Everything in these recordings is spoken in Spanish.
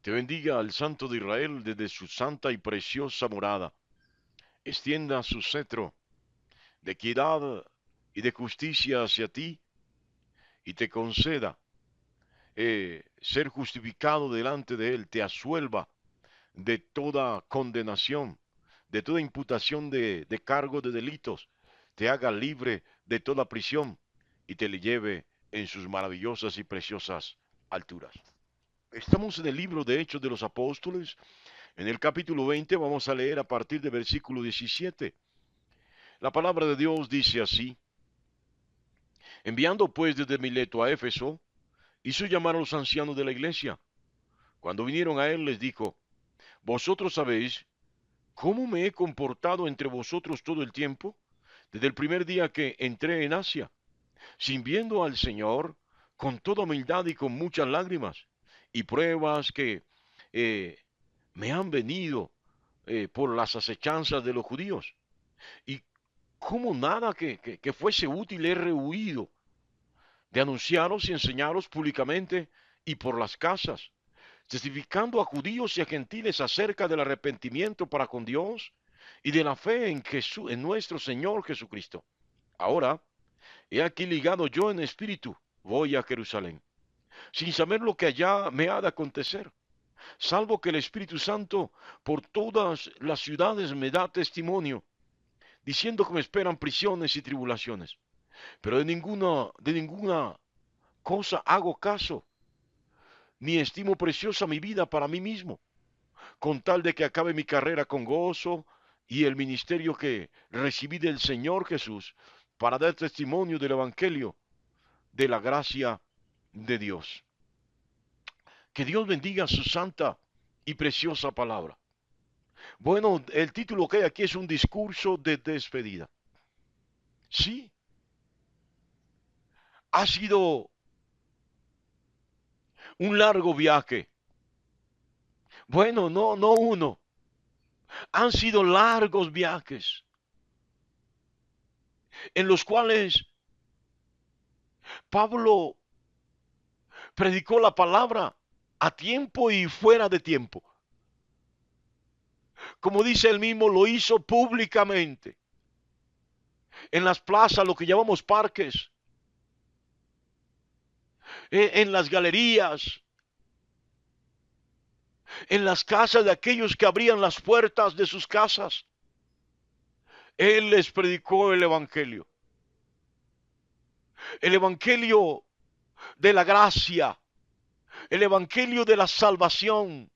Te bendiga al Santo de Israel desde su santa y preciosa morada. Extienda su cetro de equidad y de justicia hacia ti y te conceda ser justificado delante de él, te asuelva de toda condenación, de toda imputación de cargos de delitos, te haga libre de toda prisión y te le lleve en sus maravillosas y preciosas alturas. Estamos en el libro de Hechos de los Apóstoles. En el capítulo 20 vamos a leer a partir del versículo 17. La palabra de Dios dice así: enviando pues desde Mileto a Éfeso, hizo llamar a los ancianos de la iglesia. Cuando vinieron a él les dijo: vosotros sabéis cómo me he comportado entre vosotros todo el tiempo, desde el primer día que entré en Asia, sirviendo al Señor con toda humildad y con muchas lágrimas, y pruebas que eh, me han venido por las acechanzas de los judíos. Y cómo nada que fuese útil he rehuido de anunciaros y enseñaros públicamente y por las casas, testificando a judíos y a gentiles acerca del arrepentimiento para con Dios y de la fe en nuestro Señor Jesucristo. Ahora, he aquí ligado yo en espíritu, voy a Jerusalén, sin saber lo que allá me ha de acontecer, salvo que el Espíritu Santo por todas las ciudades me da testimonio, diciendo que me esperan prisiones y tribulaciones. Pero de ninguna cosa hago caso, ni estimo preciosa mi vida para mí mismo, con tal de que acabe mi carrera con gozo y el ministerio que recibí del Señor Jesús para dar testimonio del Evangelio de la gracia de Dios. Que Dios bendiga su santa y preciosa palabra. Bueno, el título que hay aquí es un discurso de despedida. Sí, ha sido un largo viaje. Bueno, no uno. Han sido largos viajes en los cuales Pablo predicó la palabra a tiempo y fuera de tiempo. Como dice él mismo, lo hizo públicamente. En las plazas, lo que llamamos parques, en las galerías, en las casas de aquellos que abrían las puertas de sus casas. Él les predicó el Evangelio. El Evangelio de la gracia, el Evangelio de la salvación,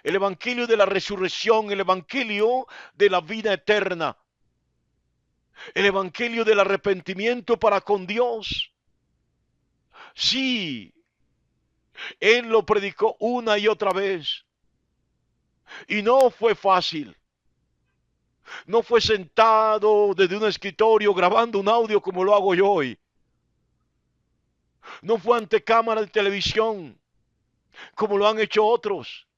el Evangelio de la resurrección, el Evangelio de la vida eterna, el Evangelio del arrepentimiento para con Dios. Sí, Él lo predicó una y otra vez. Y no fue fácil. No fue sentado desde un escritorio grabando un audio como lo hago yo hoy. No fue ante cámara de televisión como lo han hecho otros.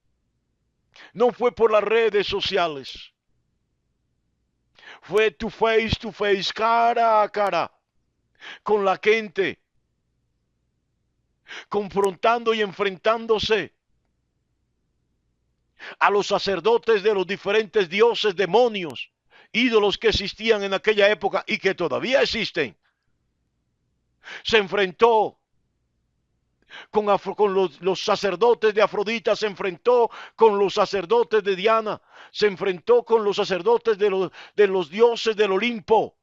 No fue por las redes sociales. Fue to face, cara a cara, con la gente, confrontando y enfrentándose a los sacerdotes de los diferentes dioses, demonios, ídolos que existían en aquella época y que todavía existen. Se enfrentó con los sacerdotes de Afrodita, se enfrentó con los sacerdotes de Diana, se enfrentó con los sacerdotes de los dioses del Olimpo,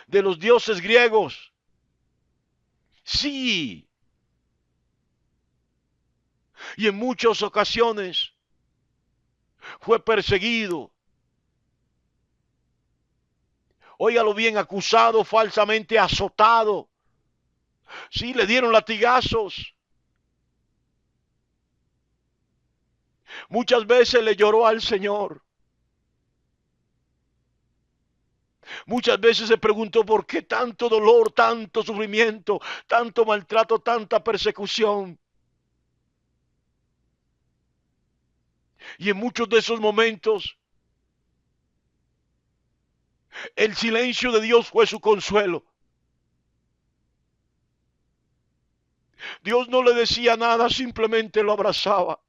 de los dioses griegos. Sí, y en muchas ocasiones fue perseguido. Óigalo bien, acusado, falsamente azotado. Sí, le dieron latigazos. Muchas veces le lloró al Señor. Muchas veces se preguntó por qué tanto dolor, tanto sufrimiento, tanto maltrato, tanta persecución. Y en muchos de esos momentos, el silencio de Dios fue su consuelo. Dios no le decía nada, simplemente lo abrazaba.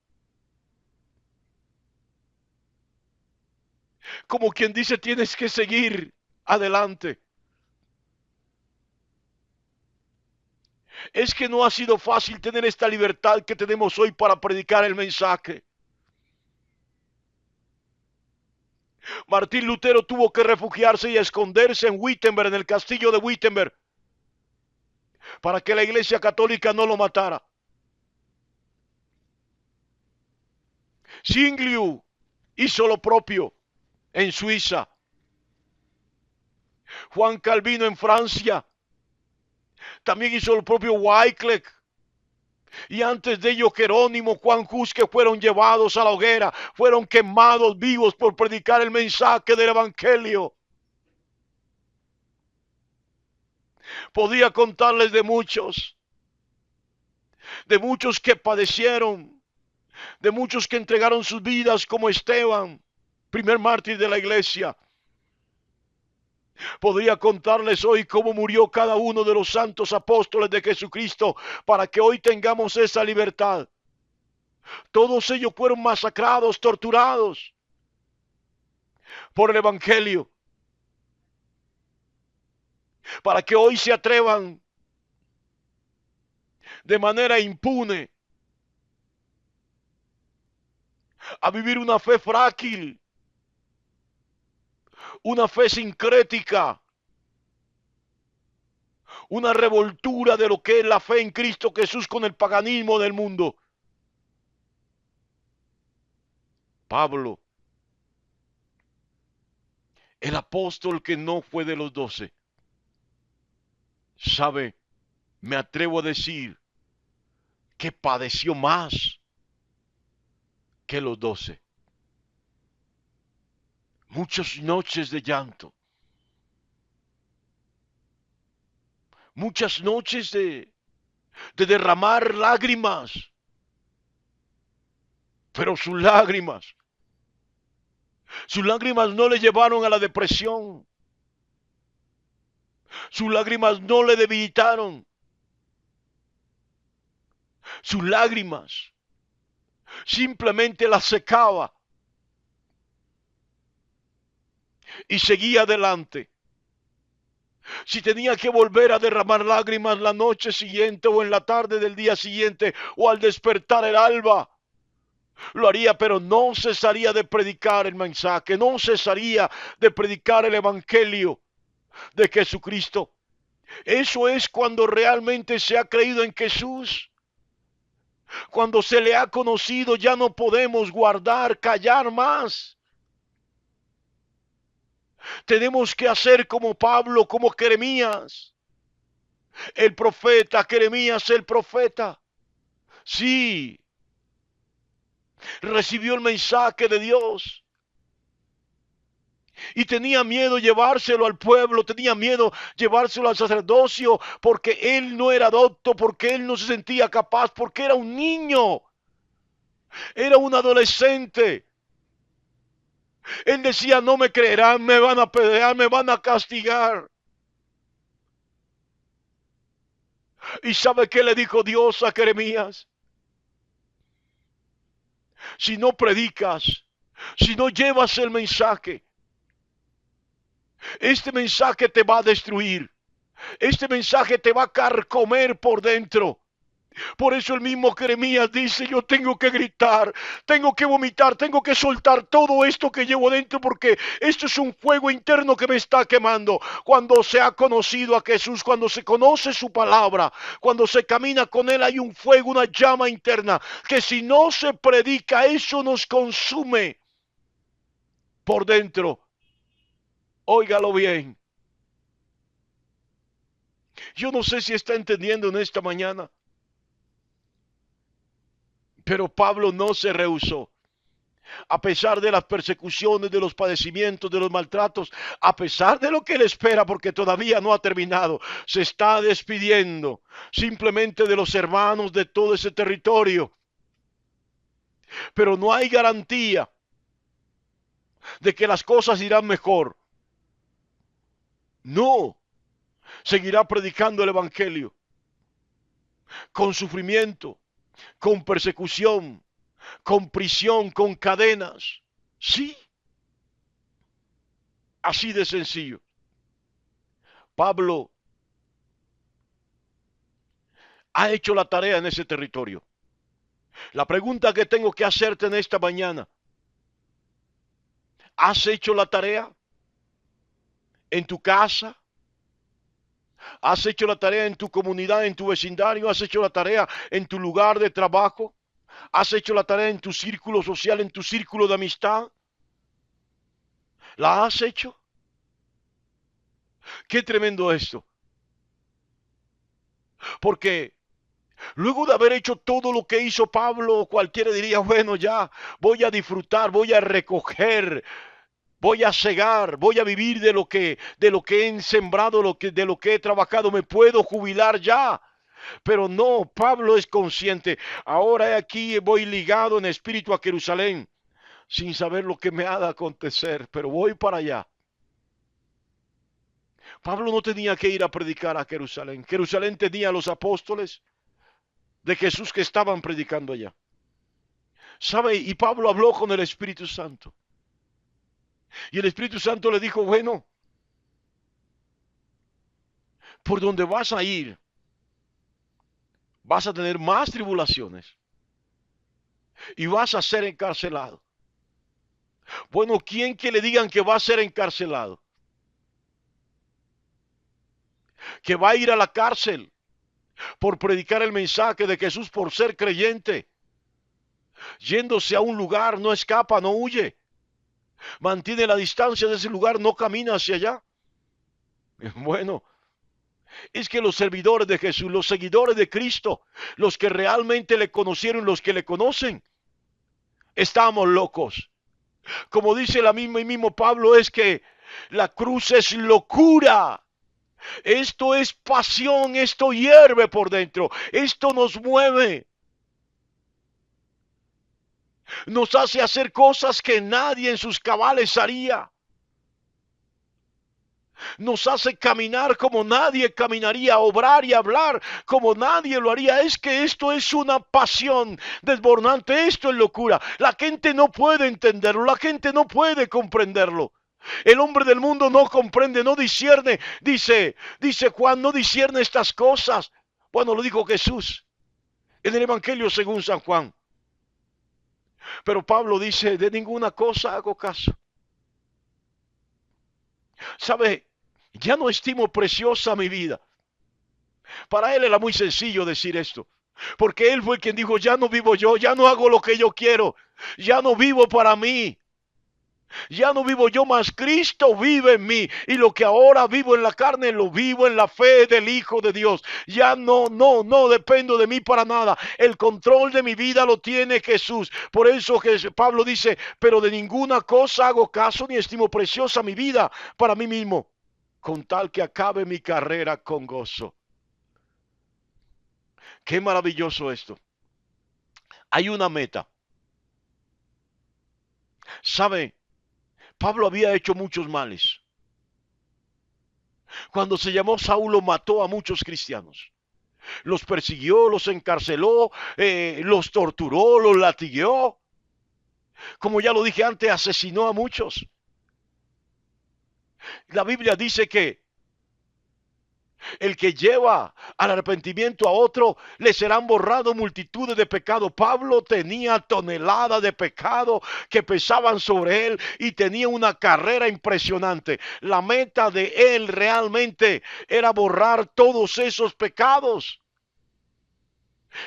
Como quien dice, tienes que seguir adelante. Es que no ha sido fácil tener esta libertad que tenemos hoy para predicar el mensaje. Martín Lutero tuvo que refugiarse y esconderse en Wittenberg, en el castillo de Wittenberg, para que la iglesia católica no lo matara. Zwingliu hizo lo propio en Suiza. Juan Calvino en Francia también hizo lo propio. Wycliffe, y antes de ello Jerónimo, Juan Hus, que fueron llevados a la hoguera, fueron quemados vivos por predicar el mensaje del evangelio. Podía contarles de muchos que padecieron, de muchos que entregaron sus vidas, como Esteban, primer mártir de la iglesia. Podría contarles hoy cómo murió cada uno de los santos apóstoles de Jesucristo para que hoy tengamos esa libertad. Todos ellos fueron masacrados, torturados por el evangelio, para que hoy se atrevan de manera impune a vivir una fe frágil, una fe sincrética, una revoltura de lo que es la fe en Cristo Jesús con el paganismo del mundo. Pablo, el apóstol que no fue de los 12, sabe, me atrevo a decir que padeció más que los 12. Muchas noches de llanto, muchas noches de derramar lágrimas, pero sus lágrimas no le llevaron a la depresión, sus lágrimas no le debilitaron, sus lágrimas simplemente las secaba y seguía adelante. Si tenía que volver a derramar lágrimas la noche siguiente o en la tarde del día siguiente o al despertar el alba, lo haría, pero no cesaría de predicar el mensaje, no cesaría de predicar el evangelio de Jesucristo. Eso es cuando realmente se ha creído en Jesús. Cuando se le ha conocido, ya no podemos guardar, callar más. Tenemos que hacer como Pablo, como Jeremías, el profeta, Jeremías el profeta. Sí, recibió el mensaje de Dios y tenía miedo llevárselo al pueblo, tenía miedo llevárselo al sacerdocio, porque él no era docto, porque él no se sentía capaz, porque era un niño, era un adolescente. Él decía, no me creerán, me van a apedrear, me van a castigar. ¿Y sabe qué le dijo Dios a Jeremías? Si no predicas, si no llevas el mensaje, este mensaje te va a destruir. Este mensaje te va a carcomer por dentro. Por eso el mismo Jeremías dice, yo tengo que gritar, tengo que vomitar, tengo que soltar todo esto que llevo dentro, porque esto es un fuego interno que me está quemando. Cuando se ha conocido a Jesús, cuando se conoce su palabra, cuando se camina con él, hay un fuego, una llama interna, que si no se predica, eso nos consume por dentro. Óigalo bien. Yo no sé si está entendiendo en esta mañana. Pero Pablo no se rehusó. A pesar de las persecuciones, de los padecimientos, de los maltratos, a pesar de lo que él espera, porque todavía no ha terminado, se está despidiendo simplemente de los hermanos de todo ese territorio. Pero no hay garantía de que las cosas irán mejor. No, seguirá predicando el evangelio. con sufrimiento, con persecución, con prisión, con cadenas. Sí, así de sencillo. Pablo ha hecho la tarea en ese territorio. La pregunta que tengo que hacerte en esta mañana, ¿has hecho la tarea en tu casa? ¿Has hecho la tarea en tu comunidad, en tu vecindario? ¿Has hecho la tarea en tu lugar de trabajo? ¿Has hecho la tarea en tu círculo social, en tu círculo de amistad? ¿La has hecho? Qué tremendo esto. Porque luego de haber hecho todo lo que hizo Pablo, cualquiera diría, bueno, ya voy a disfrutar, voy a recoger, voy a cegar, voy a vivir de lo que he sembrado, de lo que he trabajado, me puedo jubilar ya. Pero no, Pablo es consciente. Ahora aquí voy ligado en espíritu a Jerusalén, sin saber lo que me ha de acontecer, pero voy para allá. Pablo no tenía que ir a predicar a Jerusalén. Jerusalén tenía a los apóstoles de Jesús que estaban predicando allá. ¿Sabe? Y Pablo habló con el Espíritu Santo. Y el Espíritu Santo le dijo, bueno, por donde vas a ir, vas a tener más tribulaciones y vas a ser encarcelado. Bueno, ¿quién que le digan que va a ser encarcelado? Que va a ir a la cárcel por predicar el mensaje de Jesús, por ser creyente. Yéndose a un lugar, no escapa, no huye. Mantiene la distancia de ese lugar, no camina hacia allá. Bueno, es que los servidores de Jesús, los seguidores de Cristo, los que realmente le conocieron, los que le conocen, estamos locos. Como dice el mismo Pablo, es que la cruz es locura. Esto es pasión, esto hierve por dentro, esto nos mueve. Nos hace hacer cosas que nadie en sus cabales haría. Nos hace caminar como nadie caminaría, obrar y hablar como nadie lo haría. Es que esto es una pasión desbordante, esto es locura. La gente no puede entenderlo, la gente no puede comprenderlo. El hombre del mundo no comprende, no discierne. Dice Juan, no discierne estas cosas. Bueno, lo dijo Jesús en el Evangelio según San Juan. Pero Pablo dice, de ninguna cosa hago caso. ¿Sabe? Ya no estimo preciosa mi vida. Para él era muy sencillo decir esto. Porque él fue quien dijo, ya no vivo yo, ya no hago lo que yo quiero. Ya no vivo para mí. Ya no vivo yo, más Cristo vive en mí. Y lo que ahora vivo en la carne, lo vivo en la fe del Hijo de Dios. Ya no dependo de mí para nada. El control de mi vida lo tiene Jesús. Por eso Pablo dice, pero de ninguna cosa hago caso ni estimo preciosa mi vida para mí mismo, con tal que acabe mi carrera con gozo. Qué maravilloso esto. Hay una meta. ¿Sabe? Pablo había hecho muchos males. Cuando se llamó Saulo mató a muchos cristianos. Los persiguió, los encarceló, los torturó, los latigueó. Como ya lo dije antes, asesinó a muchos. La Biblia dice que el que lleva al arrepentimiento a otro, le serán borrados multitudes de pecados. Pablo tenía toneladas de pecado que pesaban sobre él y tenía una carrera impresionante. La meta de él realmente era borrar todos esos pecados.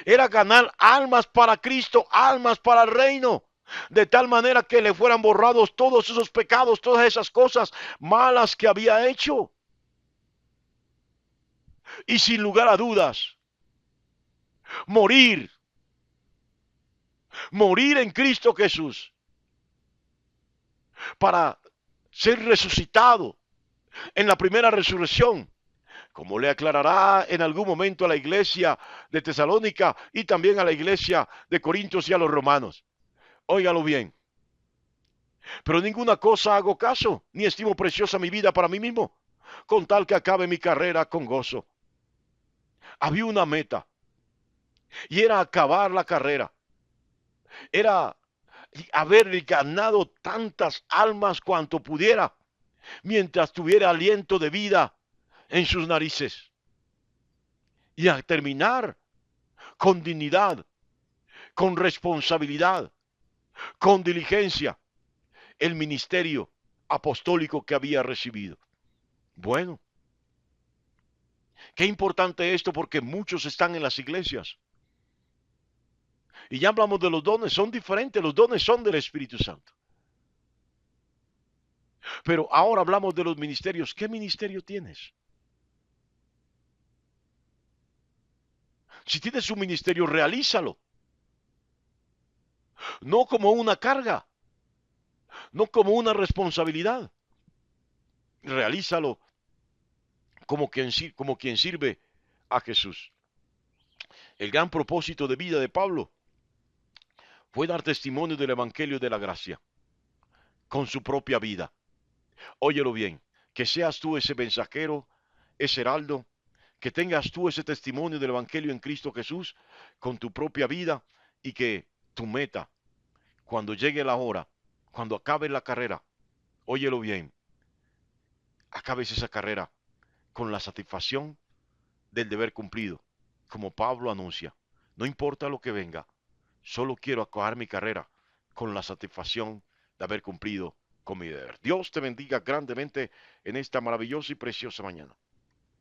Era ganar almas para Cristo, almas para el reino. De tal manera que le fueran borrados todos esos pecados, todas esas cosas malas que había hecho. Y sin lugar a dudas, morir en Cristo Jesús para ser resucitado en la primera resurrección, como le aclarará en algún momento a la iglesia de Tesalónica y también a la iglesia de Corintios y a los romanos. Óigalo bien. Pero ninguna cosa hago caso, ni estimo preciosa mi vida para mí mismo, con tal que acabe mi carrera con gozo. Había una meta. y era acabar la carrera, era haber ganado tantas almas cuanto pudiera, mientras tuviera aliento de vida en sus narices, y a terminar con dignidad, con responsabilidad, con diligencia, el ministerio apostólico que había recibido. Bueno, qué importante esto porque muchos están en las iglesias. Y ya hablamos de los dones, son diferentes, los dones son del Espíritu Santo. Pero ahora hablamos de los ministerios. ¿Qué ministerio tienes? Si tienes un ministerio, realízalo. No como una carga, no como una responsabilidad. Realízalo como quien sirve a Jesús. El gran propósito de vida de Pablo fue dar testimonio del Evangelio de la gracia con su propia vida. Óyelo bien, que seas tú ese mensajero, ese heraldo, que tengas tú ese testimonio del Evangelio en Cristo Jesús con tu propia vida y que tu meta, cuando llegue la hora, cuando acabe la carrera, óyelo bien, acabes esa carrera con la satisfacción del deber cumplido, como Pablo anuncia. No importa lo que venga, solo quiero acabar mi carrera con la satisfacción de haber cumplido con mi deber. Dios te bendiga grandemente en esta maravillosa y preciosa mañana.